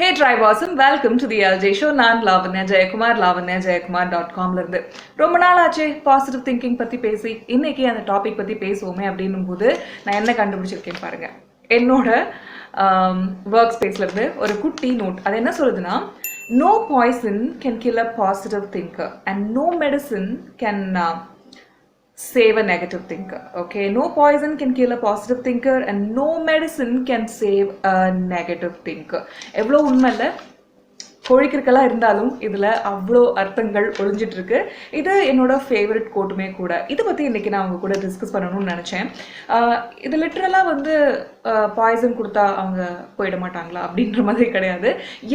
Hey Tribals and welcome to the LJ Show. நான் Lavanya Jayakumar lavanyajaykumar.com இருந்து ரொம்ப நாள் ஆச்சு பாசிட்டிவ் திங்கிங் பற்றி பேசி இன்னைக்கு அந்த டாபிக் பற்றி பேசுவோமே அப்படின்னும் போது நான் என்ன கண்டுபிடிச்சிருக்கேன் பாருங்க. என்னோட ஒர்க் ஸ்பேஸ்லேருந்து ஒரு குட்டி நோட். அது என்ன சொல்லுதுன்னா, no poison can kill a positive thinker and no medicine can save a negative thinker. Okay, no poison can kill a positive thinker and no medicine can save a negative thinker. எவ்வளோ உண்மை இல்லை, கோழிக்கிற்கெல்லாம் இருந்தாலும் இதில் அவ்வளோ அர்த்தங்கள் ஒழிஞ்சிட்டு இருக்கு. இது என்னோட ஃபேவரட் கோட்டுமே கூட. இதை பற்றி இன்றைக்கி நான் அவங்க கூட டிஸ்கஸ் பண்ணணும்னு நினச்சேன். இது லிட்ரலாக வந்து பாய்சன் கொடுத்தா அவங்க போயிட மாட்டாங்களா அப்படின்ற மாதிரி கிடையாது.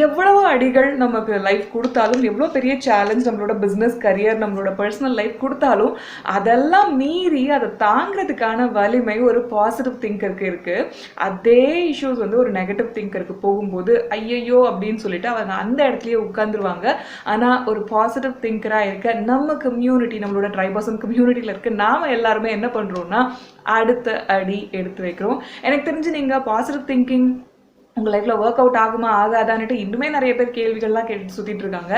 எவ்வளோ அடிகள் நமக்கு லைஃப் கொடுத்தாலும், எவ்வளோ பெரிய சேலஞ்ச் நம்மளோட பிஸ்னஸ் கரியர், நம்மளோட பர்சனல் லைஃப் கொடுத்தாலும் அதெல்லாம் மீறி அதை தாங்கிறதுக்கான வலிமை ஒரு பாசிட்டிவ் திங்கருக்கு இருக்குது. அதே இஷ்யூஸ் வந்து ஒரு நெகட்டிவ் திங்கருக்கு போகும்போது ஐயையோ அப்படின்னு சொல்லிட்டு அவங்க அந்த இடத்துலயே உட்காந்துருவாங்க. ஆனால் ஒரு பாசிட்டிவ் திங்கராக இருக்க நம்ம கம்யூனிட்டி, நம்மளோட ட்ரைபர்சன் கம்யூனிட்டியில் இருக்க நாம எல்லாருமே என்ன பண்ணுறோம்னா அடுத்த அடி எடுத்து வைக்கிறோம். எனக்கு தெரிஞ்சு நீங்கள் பாசிட்டிவ் திங்கிங் உங்கள் லைஃப்பில் ஒர்க் அவுட் ஆகுமா ஆகாதான்ட்டு இன்னுமே நிறைய பேர் கேள்விகள்லாம் கேட்டு சுற்றிட்டு இருக்காங்க.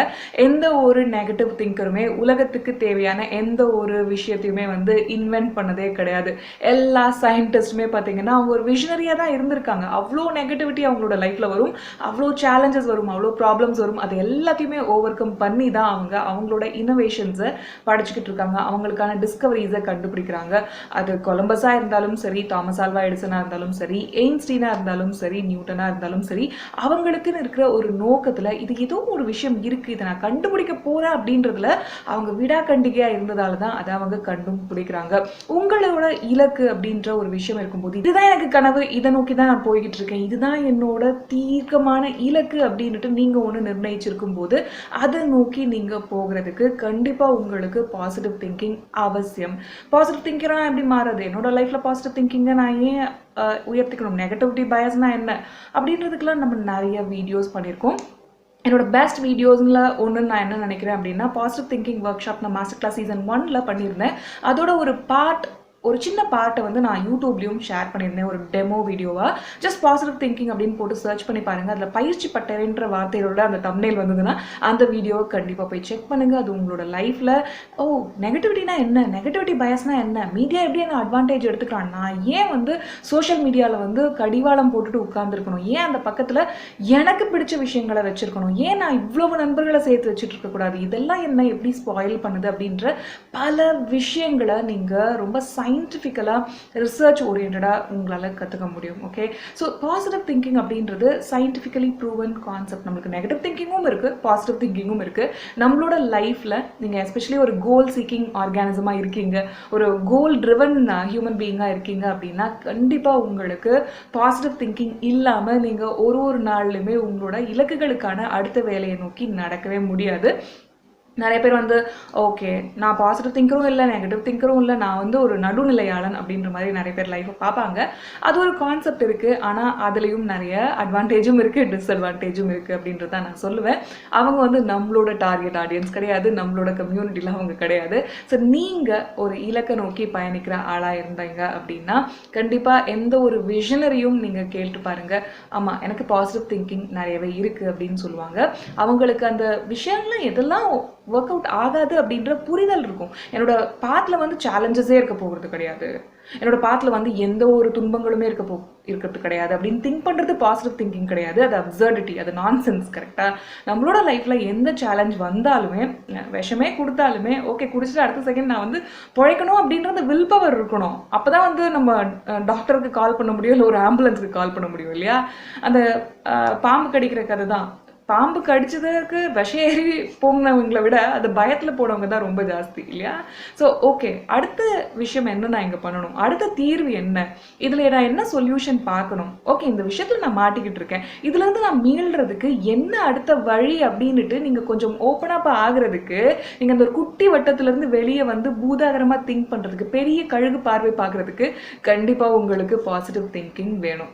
எந்த ஒரு நெகட்டிவ் திங்கருமே உலகத்துக்கு தேவையான எந்த ஒரு விஷயத்தையுமே வந்து இன்வென்ட் பண்ணதே கிடையாது. எல்லா சயின்டிஸ்ட்டுமே பார்த்தீங்கன்னா அவங்க ஒரு விஷனரியாக தான் இருந்திருக்காங்க. அவ்வளோ நெகட்டிவிட்டி அவங்களோட லைஃப்பில் வரும், அவ்வளோ சேலஞ்சஸ் வரும், அவ்வளோ ப்ராப்ளம்ஸ் வரும். அது எல்லாத்தையுமே ஓவர் கம் பண்ணி தான் அவங்களோட இன்னோவேஷன்ஸை படிச்சுக்கிட்டு இருக்காங்க, அவங்களுக்கான டிஸ்கவரிஸை கண்டுபிடிக்கிறாங்க. அது கொலம்பஸாக இருந்தாலும் சரி, தாமஸ் ஆல்வா எடிசனாக இருந்தாலும் சரி, எயின்ஸ்டீனாக இருந்தாலும் சரி, நியூட்டனாக இருந்தாலும் சரி, அவங்களுக்குன்னு இருக்கிற ஒரு நோக்கத்துல இது ஏதோ ஒரு விஷயம் இருக்கு, இதை நான் கண்டுபிடிக்க போறேன் அப்படின்றதுல அவங்க விடாக்கண்டிகையா இருந்ததால தான் அதை அவங்க கண்டுபிடிக்கிறாங்க. உங்களோட இலக்கு அப்படின்ற ஒரு விஷயம் இருக்கும்போது இதுதான் எனக்கு கனவு, இதை நோக்கி தான் நான் போய்கிட்டு இருக்கேன், இதுதான் என்னோட தீர்க்கமான இலக்கு அப்படின்ட்டு நீங்க ஒன்று நிர்ணயிச்சிருக்கும் போது அதை நோக்கி நீங்க போகிறதுக்கு கண்டிப்பா உங்களுக்கு பாசிட்டிவ் திங்கிங் அவசியம். பாசிட்டிவ் திங்கிங்கா எப்படி மாறுது, என்னோட லைஃப்ல பாசிட்டிவ் திங்கிங்கை நான் ஏன் உயர்த்திக்கணும், நெகட்டிவிட்டி பயஸ்னா என்ன அப்படின்றதுக்கெல்லாம் நம்ம நிறைய வீடியோஸ் பண்ணியிருக்கோம். என்னோட பெஸ்ட் வீடியோஸில் ஒன்று நான் என்ன நினைக்கிறேன் அப்படின்னா, பாசிட்டிவ் திங்கிங் ஒர்க் ஷாப் நான் மாஸ்டர் கிளாஸ் சீசன் 1 பண்ணியிருந்தேன். அதோட ஒரு சின்ன பார்ட்டை வந்து நான் யூடியூப்லேயும் ஷேர் பண்ணியிருந்தேன், ஒரு டெமோ வீடியோவாக. ஜஸ்ட் பாசிட்டிவ் திங்கிங் அப்படின்னு போட்டு சர்ச் பண்ணி பாருங்கள். அதில் பயிற்சி பட்டறைன்ற வார்த்தையோட அந்த தம்ப்நெயில் வந்ததுன்னா அந்த வீடியோவை கண்டிப்பாக போய் செக் பண்ணுங்கள். அது உங்களோட லைஃப்பில் நெகட்டிவிட்டினா என்ன, நெகட்டிவிட்டி பயஸ்னா என்ன, மீடியா எப்படி என்ன அட்வான்டேஜ் எடுத்துக்கலாம், நான் ஏன் வந்து சோஷியல் மீடியாவில் வந்து கடிவாளம் போட்டுட்டு உட்காந்துருக்கணும், ஏன் அந்த பக்கத்தில் எனக்கு பிடிச்ச விஷயங்களை வச்சுருக்கணும், ஏன் நான் இவ்வளவு நண்பர்களை சேர்த்து வச்சுட்டு இருக்கக்கூடாது, இதெல்லாம் என்ன எப்படி ஸ்பாயில் பண்ணுது அப்படின்ற பல விஷயங்களை நீங்கள் ரொம்ப சயின்டிஃபிக்கலாக ரிசர்ச் ஓரியன்டாக உங்களால் கற்றுக்க முடியும். ஓகே, ஸோ பாசிட்டிவ் திங்கிங் அப்படின்றது சயின்டிஃபிக்கலி ப்ரூவன் கான்செப்ட். நம்மளுக்கு நெகட்டிவ் திங்கிங்கும் இருக்குது, பாசிட்டிவ் திங்கிங்கும் இருக்குது. நம்மளோட லைஃப்பில் நீங்கள் எஸ்பெஷலி ஒரு கோல் சீக்கிங் ஆர்கானிசமாக இருக்கீங்க, ஒரு கோல் ட்ரிவன் ஹியூமன் பீயிங்காக இருக்கீங்க அப்படின்னா கண்டிப்பாக உங்களுக்கு பாசிட்டிவ் திங்கிங் இல்லாமல் நீங்கள் ஒரு நாள்லையுமே உங்களோட இலக்குகளுக்கான அடுத்த வேலையை நோக்கி நடக்கவே முடியாது. நிறைய பேர் வந்து ஓகே நான் பாசிட்டிவ் திங்கரும் இல்லை நெகட்டிவ் திங்கரும் இல்லை, நான் வந்து ஒரு நடுநிலையாளன் அப்படின்ற மாதிரி நிறைய பேர் லைஃப்பை பார்ப்பாங்க. அது ஒரு கான்செப்ட் இருக்குது, ஆனால் அதுலேயும் நிறைய அட்வான்டேஜும் இருக்குது, டிஸ்அட்வான்டேஜும் இருக்குது அப்படின்றத நான் சொல்லுவேன். அவங்க வந்து நம்மளோட டார்கெட் ஆடியன்ஸ் கிடையாது, நம்மளோட கம்யூனிட்டியில் அவங்க கிடையாது. ஸோ நீங்கள் ஒரு இலக்கை நோக்கி பயணிக்கிற ஆளாக இருந்தீங்க அப்படின்னா கண்டிப்பாக எந்த ஒரு விஷனரியும் நீங்கள் கேட்டு பாருங்கள். ஆமாம் எனக்கு பாசிட்டிவ் திங்கிங் நிறையவே இருக்குது அப்படின்னு சொல்லுவாங்க. அவங்களுக்கு அந்த விஷயங்கள்லாம் எதெல்லாம் ஒர்க் அவுட் ஆகாது அப்படின்ற புரிதல் இருக்கும். என்னோட பாத்தில் வந்து சேலஞ்சஸே இருக்க போகிறது கிடையாது, என்னோட பாத்தில் வந்து எந்த ஒரு துன்பங்களுமே இருக்கிறது கிடையாது அப்படின்னு திங்க் பண்ணுறது பாசிட்டிவ் திங்கிங் கிடையாது. அது அப்சர்டிட்டி, அது நான்சென்ஸ். கரெக்டாக நம்மளோட லைஃப்பில் எந்த சேலஞ்ச் வந்தாலுமே, விஷமே கொடுத்தாலுமே ஓகே குடிச்சிட்டு அடுத்த செகண்ட் நான் வந்து பிழைக்கணும் அப்படின்றது வில் பவர் இருக்கணும். அப்போ தான் வந்து நம்ம டாக்டருக்கு கால் பண்ண முடியும், இல்லை ஒரு ஆம்புலன்ஸுக்கு கால் பண்ண முடியும் இல்லையா. அந்த பாம்பு கடிக்கிற கதை தான், பாம்பு கடிச்சதுக்கு விஷேறி போனவங்களை விட அது பயத்தில் போனவங்க தான் ரொம்ப ஜாஸ்தி இல்லையா. ஸோ ஓகே, அடுத்த விஷயம் என்ன நான் இங்கே பண்ணணும், அடுத்த தீர்வு என்ன, இதில் நான் என்ன சொல்யூஷன் பார்க்கணும், ஓகே இந்த விஷயத்தில் நான் மாட்டிக்கிட்டு இருக்கேன், இதுலேருந்து நான் மீள்றதுக்கு என்ன அடுத்த வழி அப்படின்ட்டு நீங்கள் கொஞ்சம் ஓப்பன் ஆகிறதுக்கு, நீங்கள் அந்த ஒரு குட்டி வட்டத்திலேருந்து வெளியே வந்து பூதாகரமாக திங்க் பண்ணுறதுக்கு, பெரிய கழுகு பார்வை பார்க்குறதுக்கு கண்டிப்பாக உங்களுக்கு பாசிட்டிவ் திங்கிங் வேணும்.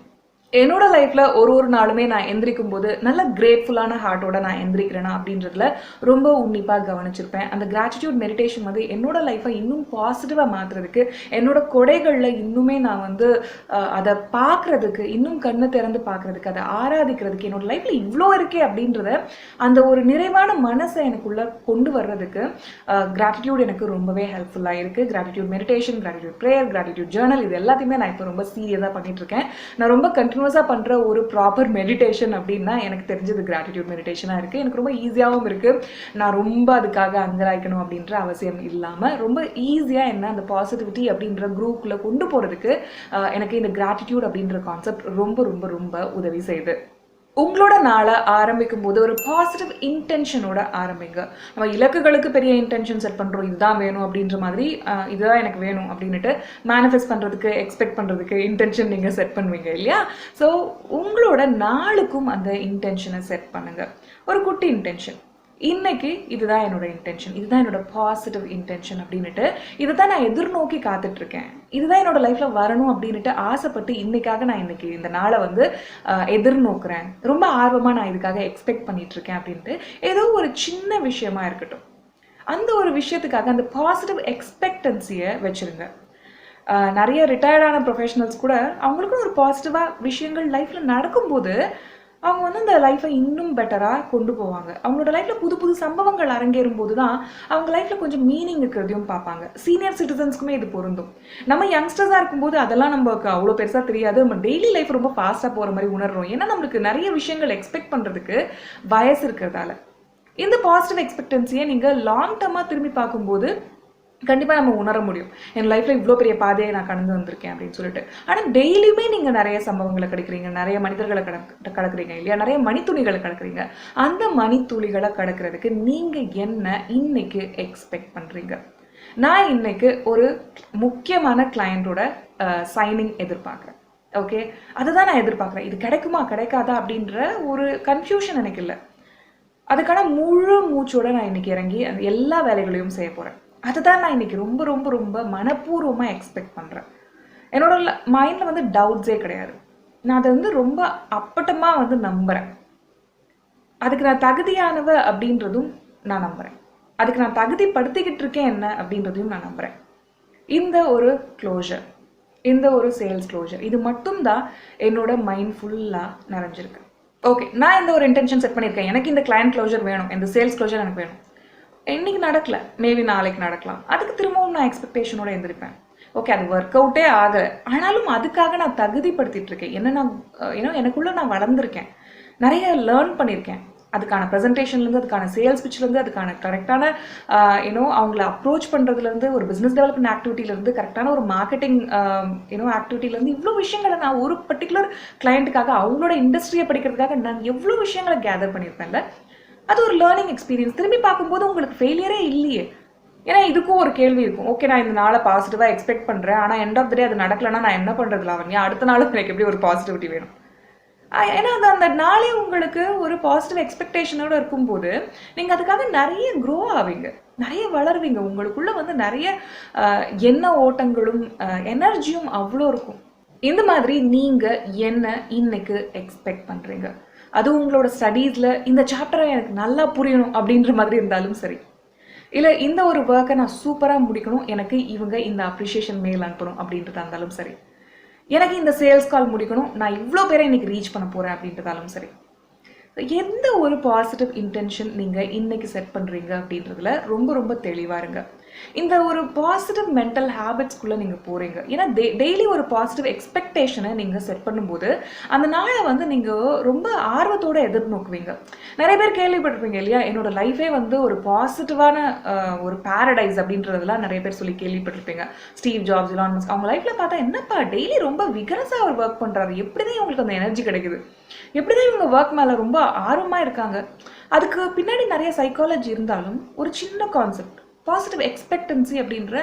என்னோட லைஃப்ல ஒரு நாளுமே நான் எந்திரிக்கும் போது நல்ல கிரேட்ஃபுல்லான ஹார்ட்டோட நான் எந்திரிக்கிறேனா அப்படின்றதுல ரொம்ப உன்னிப்பாக கவனிச்சிருப்பேன். அந்த கிராட்டிடியூட் மெடிடேஷன் வந்து என்னோட லைஃப்பை இன்னும் பாசிட்டிவாக மாற்றுறதுக்கு, என்னோட கொடைகளில் இன்னுமே நான் வந்து அதை பார்க்குறதுக்கு, இன்னும் கண்ணு திறந்து பார்க்குறதுக்கு, அதை ஆராதிக்கிறதுக்கு, என்னோட லைஃப்பில் இவ்வளோ இருக்கே அப்படின்றத அந்த ஒரு நிறைவான மனசை எனக்குள்ளே கொண்டு வர்றதுக்கு கிராட்டிடியூட் எனக்கு ரொம்பவே ஹெல்ப்ஃபுல்லாக இருக்குது. Gratitude meditation, gratitude prayer, gratitude Journal, இது எல்லாத்தையுமே நான் இப்போ ரொம்ப சீரியஸாக பண்ணிட்டு இருக்கேன். நான் ரொம்ப கண்டினியூஸாக பண்ணுற ஒரு ப்ராப்பர் மெடிடேஷன் அப்படின்னா எனக்கு தெரிஞ்சது கிராட்டிடியூட் மெடிடேஷனாக இருக்குது. எனக்கு ரொம்ப ஈஸியாகவும் இருக்குது. நான் ரொம்ப அதுக்காக அங்கலாய்க்கணும் அப்படின்ற அவசியம் இல்லாமல் ரொம்ப ஈஸியாக என்ன அந்த பாசிட்டிவிட்டி அப்படின்ற குரூப்பில் கொண்டு போகிறதுக்கு எனக்கு இந்த கிராட்டிடியூட் அப்படின்ற கான்செப்ட் ரொம்ப ரொம்ப ரொம்ப உதவி செய்யுது. உங்களோட நாளை ஆரம்பிக்கும் போது ஒரு பாசிட்டிவ் இன்டென்ஷனோட ஆரம்பிங்க. நம்ம இலக்குகளுக்கு பெரிய இன்டென்ஷன் செட் பண்ணுறோம், இதுதான் வேணும் அப்படின்ற மாதிரி, இதுதான் எனக்கு வேணும் அப்படின்ட்டு மேனிஃபெஸ்ட் பண்ணுறதுக்கு, எக்ஸ்பெக்ட் பண்ணுறதுக்கு இன்டென்ஷன் நீங்கள் செட் பண்ணுவீங்க இல்லையா? ஸோ உங்களோட நாளுக்கும் அந்த இன்டென்ஷனை செட் பண்ணுங்கள். ஒரு குட்டி இன்டென்ஷன், இன்னைக்கு இதுதான் என்னோட இன்டென்ஷன், இதுதான் என்னோட பாசிட்டிவ் இன்டென்ஷன் அப்படின்ட்டு, இதை தான் நான் எதிர்நோக்கி காத்துட்ருக்கேன், இதுதான் என்னோட லைஃப்பில் வரணும் அப்படின்ட்டு ஆசைப்பட்டு இன்னைக்காக நான் இன்னைக்கு இந்த நாளை வந்து எதிர்நோக்குறேன், ரொம்ப ஆர்வமாக நான் இதுக்காக எக்ஸ்பெக்ட் பண்ணிகிட்ருக்கேன் அப்படின்ட்டு ஏதோ ஒரு சின்ன விஷயமா இருக்கட்டும், அந்த ஒரு விஷயத்துக்காக அந்த பாசிட்டிவ் எக்ஸ்பெக்டன்சியை வச்சுருங்க. நிறைய ரிட்டையர்டான ப்ரொஃபஷனல்ஸ் கூட அவங்களுக்கும் ஒரு பாசிட்டிவாக விஷயங்கள் லைஃப்பில் நடக்கும்போது அவங்க வந்து அந்த லைஃப்பை இன்னும் பெட்டராக கொண்டு போவாங்க. அவங்களோட லைஃப்பில் புது புது சம்பவங்கள் அரங்கேறும் போது தான் அவங்க லைஃப்பில் கொஞ்சம் மீனிங் இருக்கிறதையும் பார்ப்பாங்க. சீனியர் சிட்டிசன்ஸ்க்குமே இது பொருந்தும். நம்ம யங்ஸ்டர்ஸாக இருக்கும்போது அதெல்லாம் நமக்கு அவ்வளோ பெருசாக தெரியாது. நம்ம டெய்லி லைஃப் ரொம்ப ஃபாஸ்ட்டாக போகிற மாதிரி உணர்றோம். ஏன்னா நம்மளுக்கு நிறைய விஷயங்கள் எக்ஸ்பெக்ட் பண்ணுறதுக்கு வயசு இருக்கிறதால. இந்த பாசிட்டிவ் எக்ஸ்பெக்டன்சியை நீங்கள் லாங் டர்மாக திரும்பி பார்க்கும்போது கண்டிப்பாக நம்ம உணர முடியும், என் லைஃப்பில் இவ்வளோ பெரிய பாதையை நான் கடந்து வந்திருக்கேன் அப்படின்னு சொல்லிட்டு. ஆனால் டெய்லியுமே நீங்கள் நிறைய சம்பவங்களை கிடைக்கிறீங்க, நிறைய மனிதர்களை கடக்குறீங்க இல்லையா, நிறைய மணித்துளிகளை கடக்குறீங்க. அந்த மணித்துளிகளை கடக்கிறதுக்கு நீங்கள் என்ன இன்னைக்கு எக்ஸ்பெக்ட் பண்ணுறீங்க? நான் இன்னைக்கு ஒரு முக்கியமான கிளையண்டோட சைனிங் எதிர்பார்க்குறேன். ஓகே, அதுதான் நான் எதிர்பார்க்குறேன். இது கிடைக்குமா கிடைக்காதா அப்படின்ற ஒரு கன்ஃபியூஷன் எனக்கு இல்லை. அதுக்கான முழு மூச்சோட நான் இன்னைக்கு இறங்கி அந்த எல்லா வேலைகளையும் செய்ய போகிறேன். அதுதான் நான் இன்னைக்கு ரொம்ப ரொம்ப ரொம்ப மனப்பூர்வமாக எக்ஸ்பெக்ட் பண்ணுறேன். என்னோட மைண்டில் வந்து டவுட்ஸே கிடையாது. நான் அதை வந்து ரொம்ப அப்பட்டமாக வந்து நம்புகிறேன். அதுக்கு நான் தகுதியானவ அப்படின்றதும் நான் நம்புகிறேன். அதுக்கு நான் தகுதிப்படுத்திக்கிட்டு இருக்கேன் என்ன அப்படின்றதையும் நான் நம்புகிறேன். இந்த ஒரு க்ளோஷர், இந்த ஒரு சேல்ஸ் க்ளோஷர், இது மட்டும்தான் என்னோட மைண்ட் ஃபுல்லாக நிறைஞ்சிருக்கு. ஓகே, நான் இந்த ஒரு இன்டென்ஷன் செட் பண்ணியிருக்கேன், எனக்கு இந்த கிளையண்ட் க்ளோஷர் வேணும், இந்த சேல்ஸ் க்ளோஷர் எனக்கு வேணும். இன்னைக்கு நடக்கல, மேபி நாளைக்கு நடக்கலாம். அதுக்கு திரும்பவும் நான் எக்ஸ்பெக்டேஷனோட எழுந்திருப்பேன். ஓகே, அது ஒர்க் அவுட்டே ஆகலை, ஆனாலும் அதுக்காக நான் தகுதிப்படுத்திட்டு இருக்கேன். என்ன எனக்குள்ள நான் வளர்ந்துருக்கேன், நிறைய லேர்ன் பண்ணியிருக்கேன். அதுக்கான ப்ரெசன்டேஷன்லேருந்து, அதுக்கான சேல்ஸ் பிட்ச்லேருந்து, அதுக்கான கரெக்டான அவங்கள அப்ரோச் பண்ணுறதுலேருந்து, ஒரு பிஸ்னஸ் டெவலப்மெண்ட் ஆக்டிவிட்டிலேருந்து, கரெக்டான ஒரு மார்க்கெட்டிங் ஆக்டிவிட்டிலேருந்து, இவ்வளோ விஷயங்களை நான் ஒரு பர்டிகுலர் கிளையண்ட்டுக்காக, அவங்களோட இண்டஸ்ட்ரியை படிக்கிறதுக்காக நான் எவ்வளோ விஷயங்களை கேதர் பண்ணியிருப்பேன்ல. அது ஒரு லேர்னிங் எக்ஸ்பீரியன்ஸ். திரும்பி பார்க்கும்போது உங்களுக்கு ஃபெயிலியரே இல்லையே. ஏன்னா இதுக்கும் ஒரு கேள்வி இருக்கும். ஓகே, நான் இந்த நாளை பாசிட்டிவாக எக்ஸ்பெக்ட் பண்ணுறேன், ஆனால் எண்ட் ஆஃப் த டே அது நடக்கலைன்னா நான் என்ன பண்ணுறது லாவண்யா? அடுத்த நாளும் எனக்கு எப்படி ஒரு பாசிட்டிவிட்டி வேணும்? ஏன்னா அந்த நாளே உங்களுக்கு ஒரு பாசிட்டிவ் எக்ஸ்பெக்டேஷனோடு இருக்கும்போது நீங்கள் அதுக்காக நிறைய க்ரோ ஆவீங்க, நிறைய வளருவீங்க. உங்களுக்குள்ள வந்து நிறைய எண்ண ஓட்டங்களும் எனர்ஜியும் அவ்வளோ இருக்கும். இந்த மாதிரி நீங்கள் என்ன இன்னைக்கு எக்ஸ்பெக்ட் பண்ணுறீங்க? அது உங்களோட ஸ்டடீஸில் இந்த சாப்டரை எனக்கு நல்லா புரியணும் அப்படின்ற மாதிரி இருந்தாலும் சரி, இல்லை இந்த ஒரு ஒர்க்கை நான் சூப்பராக முடிக்கணும், எனக்கு இவங்க இந்த அப்ரிஷியேஷன் மெயில் அனுப்பணும் அப்படின்றதா இருந்தாலும் சரி, எனக்கு இந்த சேல்ஸ் கால் முடிக்கணும், நான் இவ்வளோ பேரை இன்னைக்கு ரீச் பண்ண போகிறேன் அப்படின்றதாலும் சரி, எந்த ஒரு பாசிட்டிவ் இன்டென்ஷன் நீங்கள் இன்னைக்கு செட் பண்ணுறீங்க அப்படின்றதுல ரொம்ப ரொம்ப தெளிவாக இருங்க. இந்த ஒரு பாசிட்டிவ் மென்டல் ஹேபிட்ஸ்குள்ளே நீங்கள் போகிறீங்க. ஏன்னா டெய்லி ஒரு பாசிட்டிவ் எக்ஸ்பெக்டேஷனை நீங்கள் செட் பண்ணும்போது அந்த நாளை வந்து நீங்கள் ரொம்ப ஆர்வத்தோடு எதிர்நோக்குவீங்க. நிறைய பேர் கேள்விப்பட்டிருப்பீங்க இல்லையா, என்னோட லைஃபே வந்து ஒரு பாசிட்டிவான ஒரு பேரடைஸ் அப்படின்றதெல்லாம் நிறைய பேர் சொல்லி கேள்விப்பட்டிருப்பீங்க. ஸ்டீவ் ஜாப்ஸ், எலான் மஸ்க், அவங்க லைஃப்பில் பார்த்தா என்னப்பா டெய்லி ரொம்ப விகரஸாக அவர் ஒர்க் பண்ணுறாரு, எப்படி தான் இவங்களுக்கு அந்த எனர்ஜி கிடைக்குது, எப்படி தான் இவங்க ஒர்க் மேலே ரொம்ப ஆர்வமாக இருக்காங்க? அதுக்கு பின்னாடி நிறைய சைக்காலஜி இருந்தாலும் ஒரு சின்ன கான்செப்ட், பாசிட்டிவ் எக்ஸ்பெக்டன்சி அப்படின்ற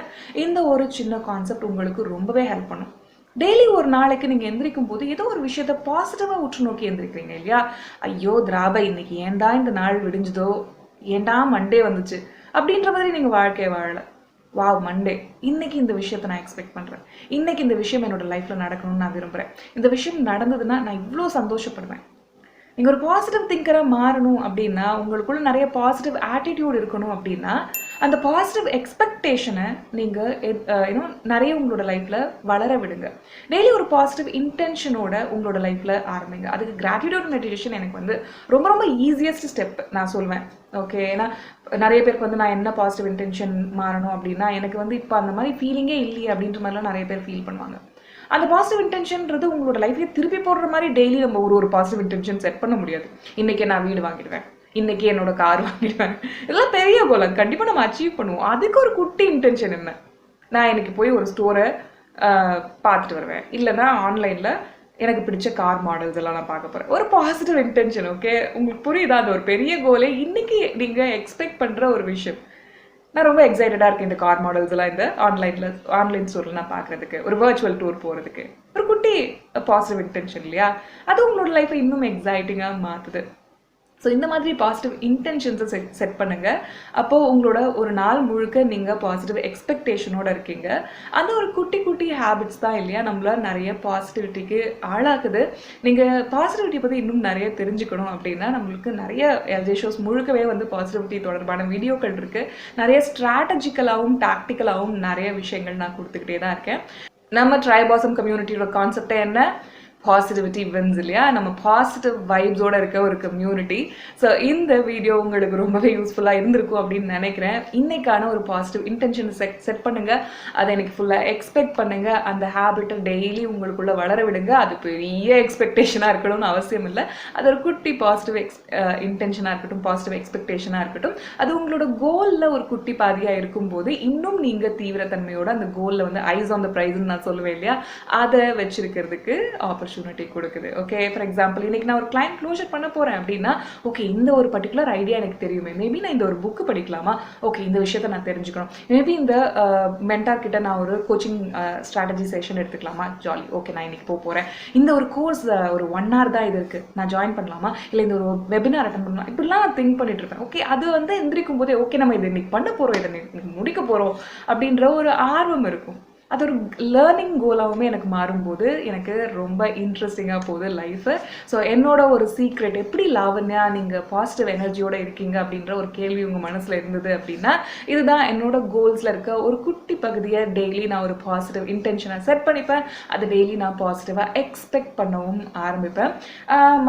இந்த ஒரு சின்ன கான்செப்ட் உங்களுக்கு ரொம்பவே ஹெல்ப் பண்ணும். டெய்லி ஒரு நாளைக்கு நீங்கள் எந்திரிக்கும் போது ஏதோ ஒரு விஷயத்த பாசிட்டிவாக உற்று நோக்கி எந்திரிக்கிறீங்க இல்லையா? ஐயோ திராபை, இன்னைக்கு ஏண்டா இந்த நாள் விடிஞ்சதோ, ஏண்டா மண்டே வந்துச்சு அப்படின்ற மாதிரி நீங்கள் வாழ்க்கையை வாழலை. வாவ் மண்டே, இன்னைக்கு இந்த விஷயத்தை நான் எக்ஸ்பெக்ட் பண்ணுறேன், இன்னைக்கு இந்த விஷயம் என்னோட லைஃப்பில் நடக்கணும்னு நான் விரும்புகிறேன், இந்த விஷயம் நடந்ததுன்னா நான் இவ்வளோ சந்தோஷப்படுவேன். நீங்கள் ஒரு பாசிட்டிவ் திங்கராக மாறணும் அப்படின்னா, உங்களுக்குள்ள நிறைய பாசிட்டிவ் ஆட்டிடியூட் இருக்கணும் அப்படின்னா, அந்த பாசிட்டிவ் எக்ஸ்பெக்டேஷனை நீங்கள் இன்னும் நிறைய உங்களோட லைஃப்பில் வளர விடுங்க. டெய்லி ஒரு பாசிட்டிவ் இன்டென்ஷனோட உங்களோட லைஃப்பில் ஆரம்பிங்க. அதுக்கு கிராட்டிடியூட் மெடிடேஷன் எனக்கு வந்து ரொம்ப ரொம்ப ஈஸியஸ்ட் ஸ்டெப் நான் சொல்வேன். ஓகே, ஏன்னா நிறைய பேருக்கு வந்து நான் என்ன பாசிட்டிவ் இன்டென்ஷன் மாறணும் அப்படின்னா, எனக்கு வந்து இப்போ அந்த மாதிரி ஃபீலிங்கே இல்லையே அப்படின்ற மாதிரிலாம் நிறைய பேர் ஃபீல் பண்ணுவாங்க. அந்த பாசிட்டிவ் இன்டென்ஷன்றது உங்களோட லைஃப்லேயே திருப்பி போடுற மாதிரி டெய்லி நம்ம ஒரு பாசிட்டிவ் இன்டென்ஷன் செட் பண்ண முடியாது. இன்றைக்கே நான் வீடு வாங்கிடுவேன், இன்றைக்கி என்னோட கார் வாங்கிடுவேன், இதெல்லாம் பெரிய கோல், கண்டிப்பாக நம்ம அச்சீவ் பண்ணுவோம். அதுக்கு ஒரு குட்டி இன்டென்ஷன் என்ன, நான் எனக்கு போய் ஒரு ஸ்டோரை பார்த்துட்டு வருவேன், இல்லைன்னா ஆன்லைனில் எனக்கு பிடிச்ச கார் மாடல்ஸ் எல்லாம் நான் பார்க்க போகிறேன். ஒரு பாசிட்டிவ் இன்டென்ஷன். ஓகே, உங்களுக்கு புரியுதா? அது ஒரு பெரிய கோலே. இன்றைக்கி நீங்கள் எக்ஸ்பெக்ட் பண்ணுற ஒரு விஷயம். நான் ரொம்ப எக்ஸைட்டடாக இருக்கேன் இந்த கார் மாடல்ஸ் எல்லாம் இந்த ஆன்லைன் ஸ்டோரில் நான் பார்க்குறதுக்கு, ஒரு வர்ச்சுவல் டூர் போகிறதுக்கு. ஒரு குட்டி பாசிட்டிவ் இன்டென்ஷன் இல்லையா? அது உங்களோட லைஃப்பை இன்னும் எக்ஸைட்டிங்காக மாற்றுது. ஸோ இந்த மாதிரி பாசிட்டிவ் இன்டென்ஷன்ஸை செட் பண்ணுங்கள். அப்போது உங்களோட ஒரு நாள் முழுக்க நீங்கள் பாசிட்டிவ் எக்ஸ்பெக்டேஷனோடு இருக்கீங்க. அந்த ஒரு குட்டி குட்டி ஹேபிட்ஸ் தான் இல்லையா நம்மள நிறைய பாசிட்டிவிட்டிக்கு ஆளாக்குது. நீங்கள் பாசிட்டிவிட்டி பற்றி இன்னும் நிறைய தெரிஞ்சுக்கணும் அப்படின்னா, நம்மளுக்கு நிறைய எல்ஜே ஷோஸ் முழுக்கவே வந்து பாசிட்டிவிட்டி தொடர்பான வீடியோக்கள் இருக்குது. நிறைய ஸ்ட்ராட்டஜிக்கலாகவும் டாக்டிக்கலாகவும் நிறைய விஷயங்கள் நான் கொடுத்துக்கிட்டே தான் இருக்கேன். நம்ம ட்ரைபாசம் கம்யூனிட்டியோட கான்செப்டே என்ன? பாசிட்டிவிட்டி வின்ஸ் இல்லையா? நம்ம பாசிட்டிவ் வைப்ஸோட இருக்க ஒரு கம்யூனிட்டி. ஸோ இந்த வீடியோ உங்களுக்கு ரொம்பவே யூஸ்ஃபுல்லாக இருந்திருக்கும் அப்படின்னு நினைக்கிறேன். இன்னைக்கான ஒரு பாசிட்டிவ் இன்டென்ஷன் செட் பண்ணுங்க, அதை எனக்கு ஃபுல்லாக எக்ஸ்பெக்ட் பண்ணுங்க, அந்த ஹேபிட்டை டெய்லி உங்களுக்குள்ள வளர விடுங்க. அது பெரிய எக்ஸ்பெக்டேஷனாக இருக்கணும்னு அவசியம் இல்லை. அது ஒரு குட்டி பாசிட்டிவ் இன்டென்ஷனாக இருக்கட்டும், பாசிட்டிவ் எக்ஸ்பெக்டேஷனாக இருக்கட்டும், அது உங்களோட கோலில் ஒரு குட்டி பாதியாக இருக்கும்போது இன்னும் நீங்கள் தீவிரத்தன்மையோட அந்த கோலில் வந்து ஐஸ் ஆன் த ப்ரைஸ்ன்னு நான் சொல்லுவேன் இல்லையா, அதை வச்சிருக்கிறதுக்கு ஆப்பர்ச்சுனிட்டி கொடுக்குது. ஓகே, ஃபார் எக்ஸாம்பிள் இன்னைக்கு நான் ஒரு கிளைண்ட் க்ளோஷர் பண்ண போகிறேன் அப்படின்னா, ஓகே இந்த ஒரு பர்டிகுலர் ஐடியா எனக்கு தெரியுமே, மேபி நான் இந்த ஒரு புக்கு படிக்கலாமா, ஓகே இந்த விஷயத்தை நான் தெரிஞ்சுக்கணும், மேபி இந்த மென்டார் கிட்ட நான் ஒரு கோச்சிங் ஸ்ட்ராட்டஜி செஷன் எடுத்துக்கலாமா, ஜாலி, ஓகே நான் இன்னைக்கு போகிறேன், இந்த ஒரு கோர்ஸ் ஒரு 1 hour தான் இது இருக்குது, நான் ஜாயின் பண்ணலாமா, இல்லை இந்த ஒரு வெபினார் அட்டன் பண்ணலாம், இப்படிலாம் நான் திங்க் பண்ணிட்டு இருப்பேன். ஓகே, அது வந்து எந்திரிக்கும் போதே ஓகே நம்ம இதை இன்னைக்கு பண்ண போகிறோம், இதை இன்னைக்கு முடிக்க போகிறோம் அப்படின்ற ஒரு ஆர்வம் இருக்கும். அது ஒரு லேர்னிங் கோலாகவுமே எனக்கு மாறும்போது எனக்கு ரொம்ப இன்ட்ரெஸ்டிங்காக போகுது லைஃபு. ஸோ என்னோட ஒரு சீக்ரெட், எப்படி லாவண்யா நீங்கள் பாசிட்டிவ் எனர்ஜியோடு இருக்கீங்க அப்படின்ற ஒரு கேள்வி உங்கள் மனசில் இருந்தது அப்படின்னா, இதுதான் என்னோட கோல்ஸில் இருக்க ஒரு குட்டி பகுதியை டெய்லி நான் ஒரு பாசிட்டிவ் இன்டென்ஷனை செட் பண்ணிப்பேன். அது டெய்லி நான் பாசிட்டிவாக எக்ஸ்பெக்ட் பண்ணவும் ஆரம்பிப்பேன்.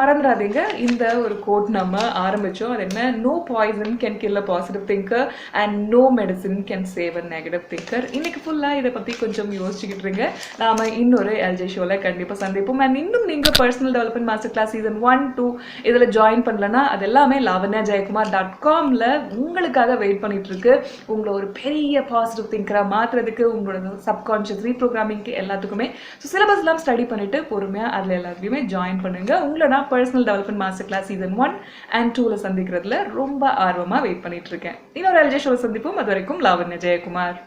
மறந்துடாதீங்க, இந்த ஒரு கோட் நம்ம ஆரம்பித்தோம். அது என்ன? No poison can kill a positive thinker and no medicine can save a negative thinker. இன்னைக்கு ஃபுல்லாக இதை பற்றி கொஞ்சம் யோசிச்சுக்கிட்டு இருங்க. நாம இன்னொரு எல்ஜே ஷோல கண்டிப்பா சந்திப்போம். அண்ட் இன்னும் நீங்க personal development master class season 1, 2 இதுல ஜாயின் பண்ணலன்னா அது எல்லாமே lavanyajaykumar.comல உங்களுக்காக வெயிட் பண்ணிட்டு இருக்கு. உங்களை ஒரு பெரிய பாசிட்டிவ் திங்கரா மாத்துறதுக்கு, உங்களோட சப்கான்ஷியஸ் ரீப்ரோகிராமிங்க்கு எல்லாத்துக்குமே சிலபஸ் எல்லாம் ஸ்டடி பண்ணிட்டு பொறுமையா அதுல எல்லாத்துலயுமே ஜாயின் பண்ணுங்க. உங்களை நான் personal development master class season 1 and 2ல சந்திக்கிறதுல ரொம்ப ஆர்வமா வெயிட் பண்ணிட்டு இருக்கேன். இன்னொரு எல்ஜே ஷோல சந்திப்போம். அது வரைக்கும் லாவண்யா ஜெயக்குமார்.